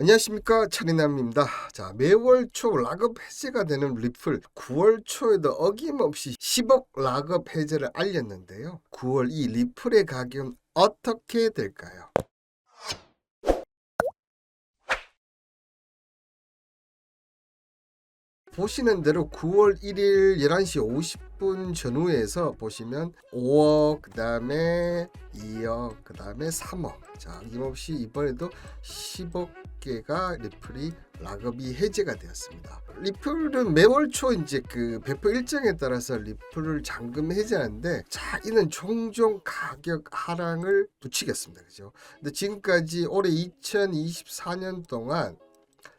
안녕하십니까, 차리남입니다. 자, 매월 초 락업 해제가 되는 리플 9월 초에도 어김없이 10억 락업 해제를 알렸는데요. 9월 이 리플의 가격은 어떻게 될까요? 보시는 대로 9월 1일 11시 50분 전후에서 보시면 5억, 그 다음에 2억, 그 다음에 3억. 자, 어김없이 이번에도 10억 개가 리플이 락업이 해제가 되었습니다. 리플은 매월 초 이제 그 배포 일정에 따라서 리플을 잠금 해제하는데, 자, 이는 종종 가격 하락을 부추겼습니다. 그죠? 근데 지금까지 올해 2024년 동안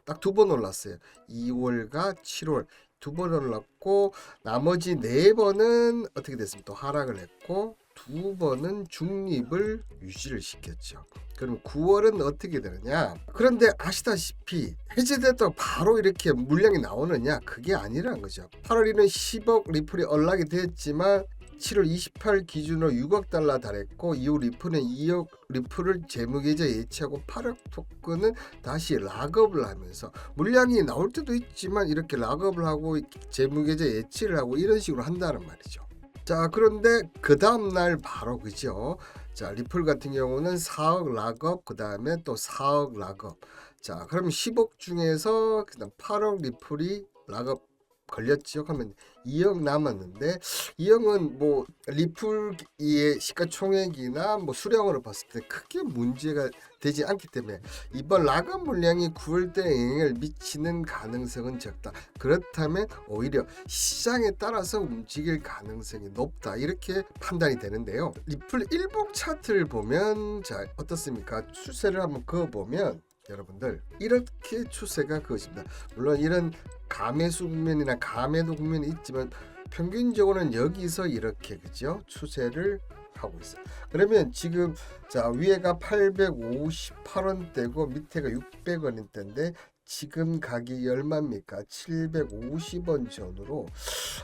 딱 두 번 올랐어요. 2월과 7월 두 번 올랐고, 나머지 네 번은 어떻게 됐습니까? 또 하락을 했고, 두 번은 중립을 유지를 시켰죠. 그럼 9월은 어떻게 되느냐? 그런데 아시다시피 해제됐다고 바로 이렇게 물량이 나오느냐? 그게 아니라는 거죠. 8월 1일 10억 리플이 언락이 됐지만 7월 28일 기준으로 6억 달러 달했고, 이후 리플은 2억 리플을 재무계좌 예치하고 8억 토큰은 다시 락업을 하면서, 물량이 나올 때도 있지만 이렇게 락업을 하고 재무계좌 예치를 하고 이런 식으로 한다는 말이죠. 자, 그런데 그 다음날 바로, 그죠? 자, 리플 같은 경우는 4억 락업, 그 다음에 또 4억 락업. 자, 그럼 10억 중에서 그다음 8억 리플이 락업 걸렸죠. 하면 2억 남았는데, 2억은 뭐 리플의 시가총액이나 뭐 수량으로 봤을 때 크게 문제가 되지 않기 때문에 이번 락업 물량이 9월달에 영향을 미치는 가능성은 적다. 그렇다면 오히려 시장에 따라서 움직일 가능성이 높다, 이렇게 판단이 되는데요. 리플 일봉 차트를 보면, 자, 어떻습니까? 추세를 한번 그어보면 여러분들 이렇게 추세가 그어집니다. 물론 이런 가매수 국면이나 가매도 국면이 있지만 평균적으로는 여기서 이렇게, 그죠? 추세를 하고 있어요. 그러면 지금, 자, 위에가 858원대고 밑에가 600원대인데 지금 가격이 얼마입니까? 750원 전후로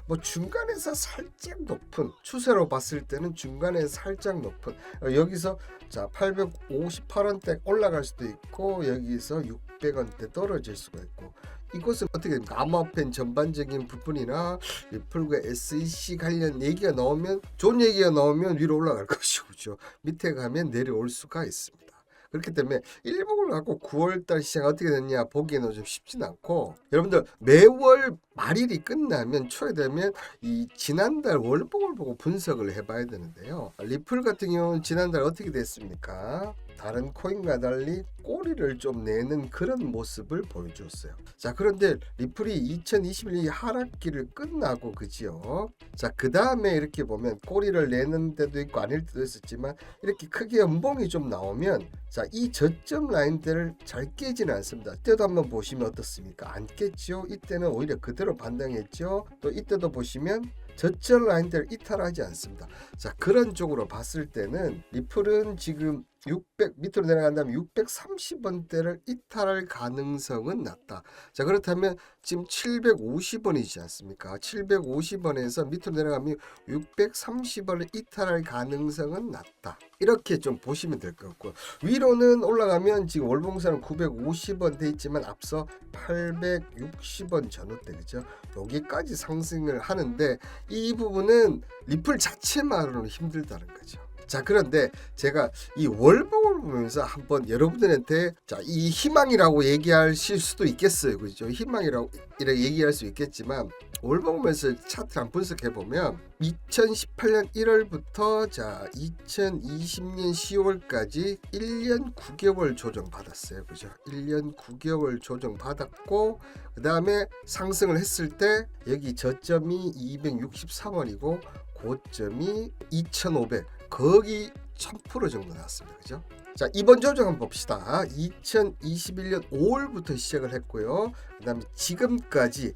뭐 중간에서 살짝 높은, 추세로 봤을 때는 중간에 살짝 높은, 여기서 자 858원대 올라갈 수도 있고 여기서 600원대 떨어질 수가 있고, 이것은 어떻게 됩니까? 암호화폐 전반적인 부분이나 리플과 SEC 관련 얘기가 나오면, 좋은 얘기가 나오면 위로 올라갈 것이고, 그죠? 밑에 가면 내려올 수가 있습니다. 그렇기 때문에 일봉을 갖고 9월달 시장 어떻게 됐냐 보기에는 좀 쉽진 않고, 여러분들 매월 말일이 끝나면 초에 되면 이 지난달 월봉을 보고 분석을 해봐야 되는데요. 리플 같은 경우는 지난달 어떻게 됐습니까? 다른 코인과 달리 꼬리를 좀 내는 그런 모습을 보여줬어요. 자, 그런데 리플이 2021년 하락기를 끝나고, 그지요? 자, 그 다음에 이렇게 보면 꼬리를 내는 데도 있고 아닐 때도 있었지만 이렇게 크게 연봉이 좀 나오면, 자, 이 저점 라인들을 잘 깨지는 않습니다. 이때도 한번 보시면 어떻습니까? 안 깼죠? 이때는 오히려 그대로 반등했죠? 또 이때도 보시면 저점 라인들을 이탈하지 않습니다. 자, 그런 쪽으로 봤을 때는 리플은 지금 600 밑으로 내려간다면 630원대를 이탈할 가능성은 낮다. 자, 그렇다면 지금 750원이지 않습니까? 750원에서 밑으로 내려가면 630원을 이탈할 가능성은 낮다. 이렇게 좀 보시면 될 것 같고, 위로는 올라가면 지금 월봉사는 950원 돼 있지만 앞서 860원 전후대, 그죠? 여기까지 상승을 하는데 이 부분은 리플 자체만으로는 힘들다는 거죠. 자, 그런데 제가 이 월봉을 보면서 한번 여러분들한테, 자, 이 희망이라고 얘기하실 수도 있겠어요, 그죠? 희망이라고 이렇게 얘기할 수 있겠지만, 월봉 보면서 차트 한번 분석해 보면 2018년 1월부터 자 2020년 10월까지 1년 9개월 조정 받았어요, 그죠? 1년 9개월 조정 받았고, 그 다음에 상승을 했을 때 여기 저점이 263원이고 고점이 2,500, 거기 1000% 정도 나왔습니다, 그죠? 자, 이번 조정 한번 봅시다. 2021년 5월부터 시작을 했고요. 그 다음에 지금까지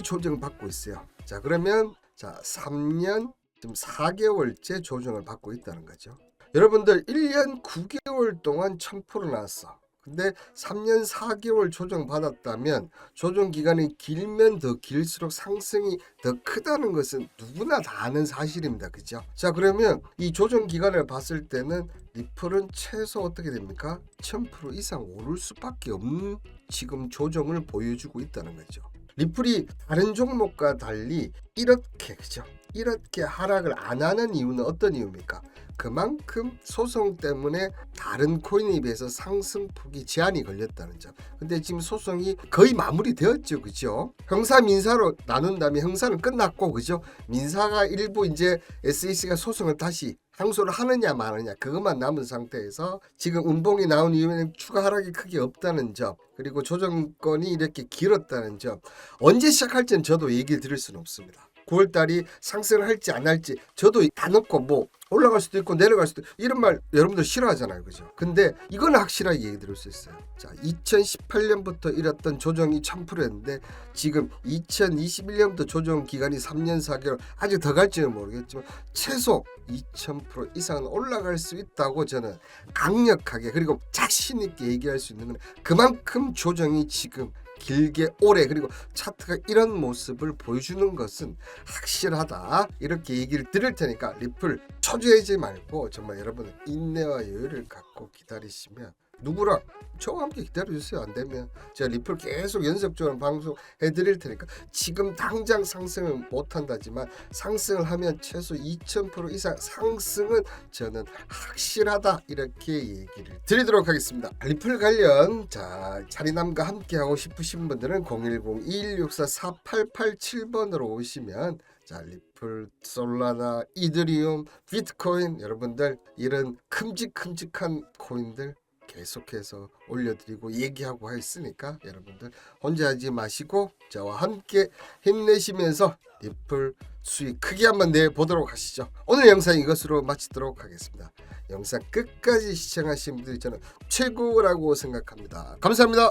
조정을 받고 있어요. 자, 그러면 자 3년 지금 4개월째 조정을 받고 있다는 거죠. 여러분들 1년 9개월 동안 1000% 나왔어. 근데 3년 4개월 조정 받았다면 조정 기간이 길면 더 길수록 상승이 더 크다는 것은 누구나 다 아는 사실입니다. 그죠? 자, 그러면 이 조정 기간을 봤을 때는 리플은 최소 어떻게 됩니까? 1000% 이상 오를 수밖에 없는 지금 조정을 보여주고 있다는 거죠. 리플이 다른 종목과 달리 이렇게, 그죠? 이렇게 하락을 안 하는 이유는 어떤 이유입니까? 그만큼 소송 때문에 다른 코인에 비해서 상승폭이 제한이 걸렸다는 점. 근데 지금 소송이 거의 마무리되었죠, 그죠? 형사 민사로 나눈다면 형사는 끝났고, 그죠? 민사가 일부 이제 SEC가 소송을 다시 항소를 하느냐 마느냐 그것만 남은 상태에서 지금 운봉이 나온 이후에는 추가 하락이 크게 없다는 점, 그리고 조정권이 이렇게 길었다는 점, 언제 시작할지는 저도 얘기를 드릴 수는 없습니다. 9월달이 상승을 할지 안 할지 저도 다 넣고 뭐 올라갈 수도 있고 내려갈 수도 있고 이런 말 여러분들 싫어하잖아요, 그죠? 근데 이건 확실하게 얘기 드릴 수 있어요. 자, 2018년부터 일었던 조정이 1000%였는데 지금 2021년부터 조정 기간이 3년 4개월, 아직 더 갈지는 모르겠지만 최소 2000% 이상은 올라갈 수 있다고 저는 강력하게 그리고 자신 있게 얘기할 수 있는 건 그만큼 조정이 지금 길게 오래, 그리고 차트가 이런 모습을 보여주는 것은 확실하다, 이렇게 얘기를 드릴 테니까 리플 초조해지지 말고 정말 여러분은 인내와 여유를 갖고 기다리시면, 누구랑 저와 함께 기다려주세요. 안 되면 제가 리플 계속 연속적으로 방송해 드릴 테니까, 지금 당장 상승을 못한다지만 상승을 하면 최소 2000% 이상 상승은 저는 확실하다, 이렇게 얘기를 드리도록 하겠습니다. 리플 관련 자 자리남과 함께 하고 싶으신 분들은 010-2164-4887번으로 오시면 자 리플, 솔라나, 이더리움, 비트코인 여러분들 이런 큼직큼직한 코인들 계속해서 올려드리고 얘기하고 했으니까 여러분들 혼자 하지 마시고 저와 함께 힘내시면서 리플 수익 크게 한번 내보도록 하시죠. 오늘 영상 이것으로 마치도록 하겠습니다. 영상 끝까지 시청하신 분들이 저는 최고라고 생각합니다. 감사합니다.